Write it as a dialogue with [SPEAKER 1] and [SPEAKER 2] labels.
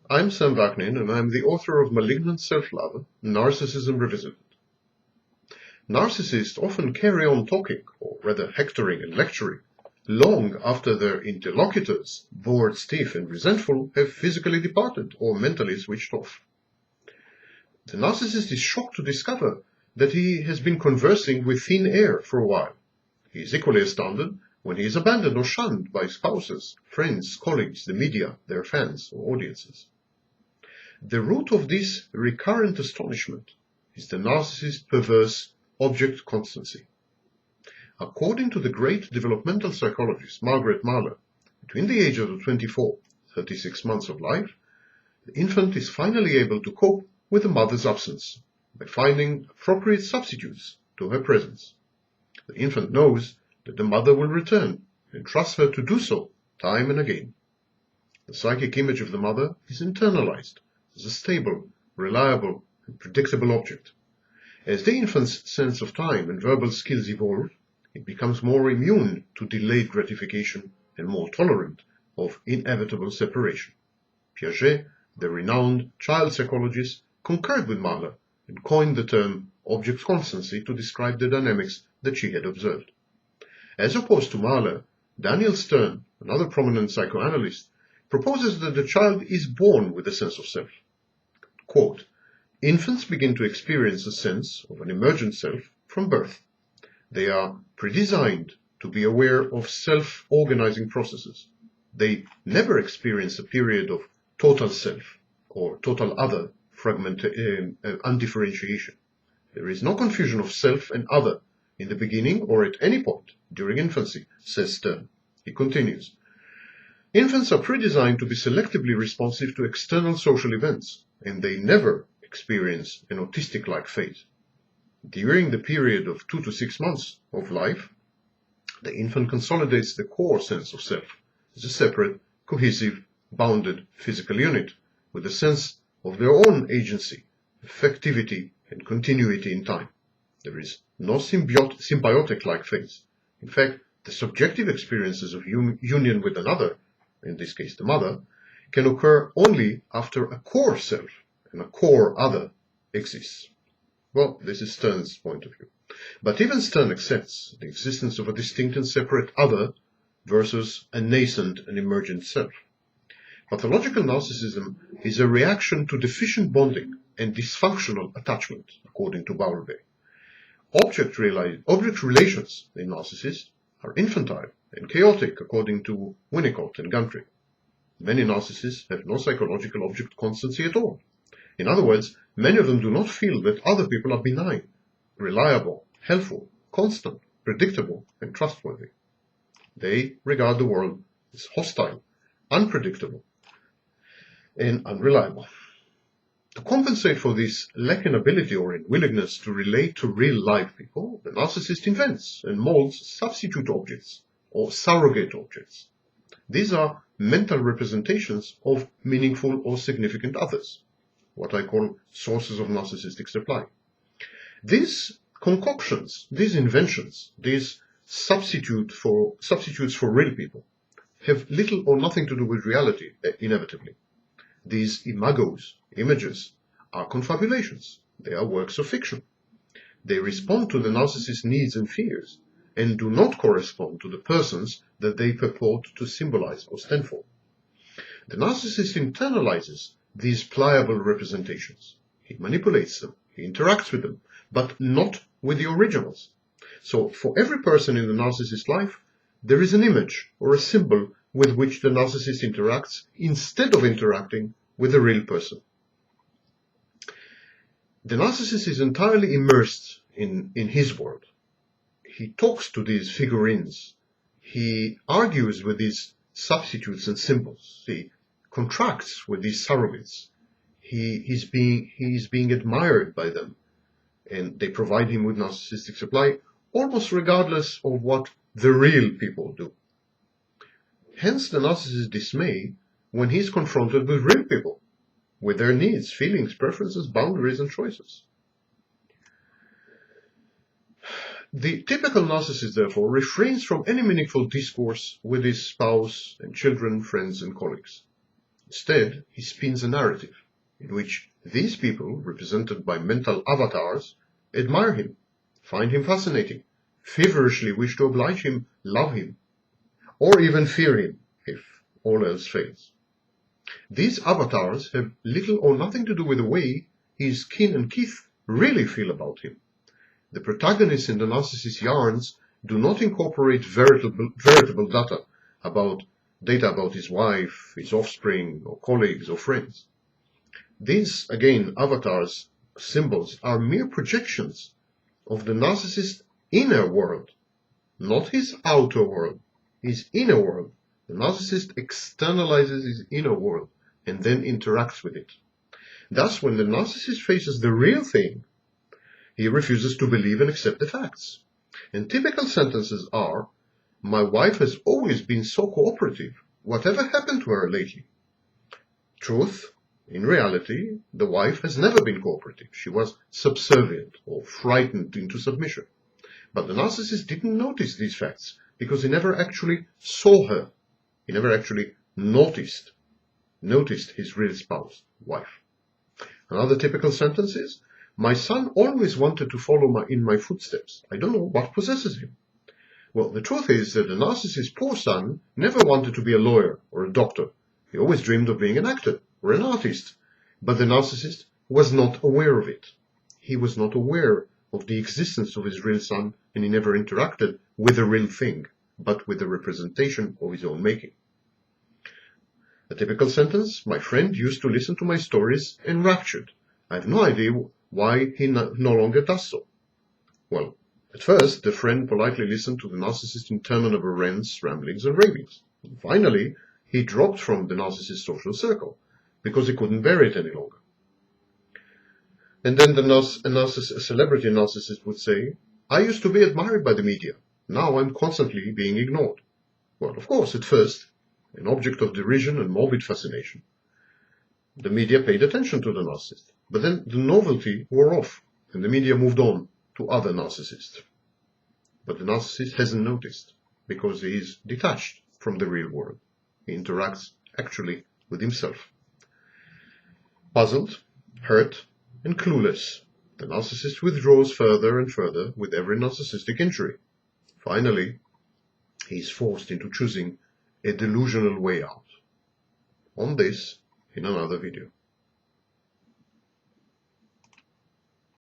[SPEAKER 1] I'm Sam Vaknin, and I'm the author of Malignant Self-Love, Narcissism Revisited. Narcissists often carry on talking, or rather hectoring and lecturing, long after their interlocutors, bored, stiff, and resentful, have physically departed or mentally switched off. The narcissist is shocked to discover that he has been conversing with thin air for a while. He is equally astounded when he is abandoned or shunned by spouses, friends, colleagues, the media, their fans or audiences. The root of this recurrent astonishment is the narcissist's perverse object constancy. According to the great developmental psychologist Margaret Mahler, between the ages of 24 and 36 months of life, the infant is finally able to cope with the mother's absence by finding appropriate substitutes to her presence. The infant knows that the mother will return and trusts her to do so time and again. The psychic image of the mother is internalized as a stable, reliable, and predictable object. As the infant's sense of time and verbal skills evolve, it becomes more immune to delayed gratification and more tolerant of inevitable separation. Piaget, the renowned child psychologist, concurred with Mahler and coined the term object constancy to describe the dynamics that she had observed. As opposed to Mahler, Daniel Stern, another prominent psychoanalyst, proposes that the child is born with a sense of self. Quote, "Infants begin to experience a sense of an emergent self from birth. They are predesigned to be aware of self-organizing processes. They never experience a period of total self or total other undifferentiation. There is no confusion of self and other in the beginning or at any point during infancy," says Stern. He continues, "Infants are predesigned to be selectively responsive to external social events, and they never experience an autistic-like fate. During the period of 2 to 6 months of life, the infant consolidates the core sense of self as a separate, cohesive, bounded physical unit with a sense of their own agency, effectivity, and continuity in time. There is no symbiotic-like phase. In fact, the subjective experiences of union with another, in this case the mother, can occur only after a core self and a core other exists." Well, this is Stern's point of view. But even Stern accepts the existence of a distinct and separate other versus a nascent and emergent self. Pathological narcissism is a reaction to deficient bonding and dysfunctional attachment, according to Bowlby. Object relations in narcissists are infantile and chaotic, according to Winnicott and Gundry. Many narcissists have no psychological object constancy at all. In other words, many of them do not feel that other people are benign, reliable, helpful, constant, predictable, and trustworthy. They regard the world as hostile, unpredictable, and unreliable. To compensate for this lack in ability or in willingness to relate to real-life people, the narcissist invents and molds substitute objects or surrogate objects. These are mental representations of meaningful or significant others, what I call sources of narcissistic supply. These concoctions, these inventions, these substitutes for real people, have little or nothing to do with reality, inevitably. These imagos, images, are confabulations. They are works of fiction. They respond to the narcissist's needs and fears, and do not correspond to the persons that they purport to symbolize or stand for. The narcissist internalizes these pliable representations. He manipulates them, he interacts with them, but not with the originals. So for every person in the narcissist's life, there is an image or a symbol with which the narcissist interacts instead of interacting with a real person. The narcissist is entirely immersed in his world. He talks to these figurines. He argues with these substitutes and symbols. He contracts with these surrogates. He is being admired by them, and they provide him with narcissistic supply almost regardless of what the real people do. Hence the narcissist's dismay when he is confronted with real people, with their needs, feelings, preferences, boundaries, and choices. The typical narcissist, therefore, refrains from any meaningful discourse with his spouse and children, friends, and colleagues. Instead, he spins a narrative in which these people, represented by mental avatars, admire him, find him fascinating, feverishly wish to oblige him, love him, or even fear him if all else fails. These avatars have little or nothing to do with the way his kin and kith really feel about him. The protagonists in the narcissist yarns do not incorporate veritable data about his wife, his offspring, or colleagues or friends. These, again, avatars, symbols, are mere projections of the narcissist's inner world, not his outer world, his inner world. The narcissist externalizes his inner world and then interacts with it. Thus, when the narcissist faces the real thing, he refuses to believe and accept the facts. And typical sentences are, "My wife has always been so cooperative. Whatever happened to her lately?" Truth, in reality, the wife has never been cooperative. She was subservient or frightened into submission. But the narcissist didn't notice these facts because he never actually saw her. He never actually noticed his real spouse, wife. Another typical sentence is, "My son always wanted to follow in my footsteps. I don't know what possesses him." Well, the truth is that the narcissist's poor son never wanted to be a lawyer or a doctor. He always dreamed of being an actor or an artist. But the narcissist was not aware of it. He was not aware of the existence of his real son, and he never interacted with the real thing, but with the representation of his own making. A typical sentence, "My friend used to listen to my stories enraptured. I have no idea why he no longer does so." Well, at first, the friend politely listened to the narcissist's interminable rants, ramblings, and ravings. And finally, he dropped from the narcissist's social circle because he couldn't bear it any longer. And then a celebrity narcissist would say, "I used to be admired by the media. Now I'm constantly being ignored." Well, of course, at first, an object of derision and morbid fascination, the media paid attention to the narcissist. But then the novelty wore off, and the media moved on to other narcissists. But the narcissist hasn't noticed, because he is detached from the real world. He interacts actually with himself. Puzzled, hurt, and clueless, the narcissist withdraws further and further with every narcissistic injury. Finally, he is forced into choosing a delusional way out. On this, in another video.